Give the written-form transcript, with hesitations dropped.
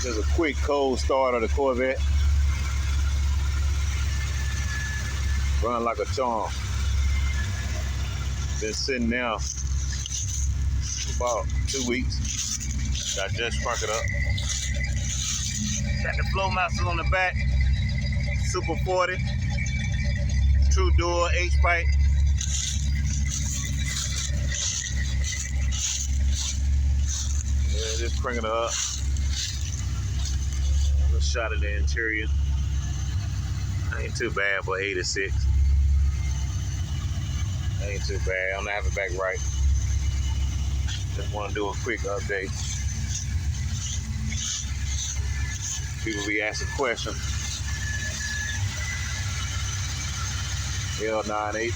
This is a quick cold start of the Corvette. Run like a charm. Been sitting now for about 2 weeks. I just sprung it up. Got the flow masters on the back. Super 40. True dual H-pipe. Yeah, just cranking it up. A shot of the interior. Ain't too bad for 86. Ain't too bad. I'm gonna have it back right. Just want to do a quick update. People be asking questions. L98.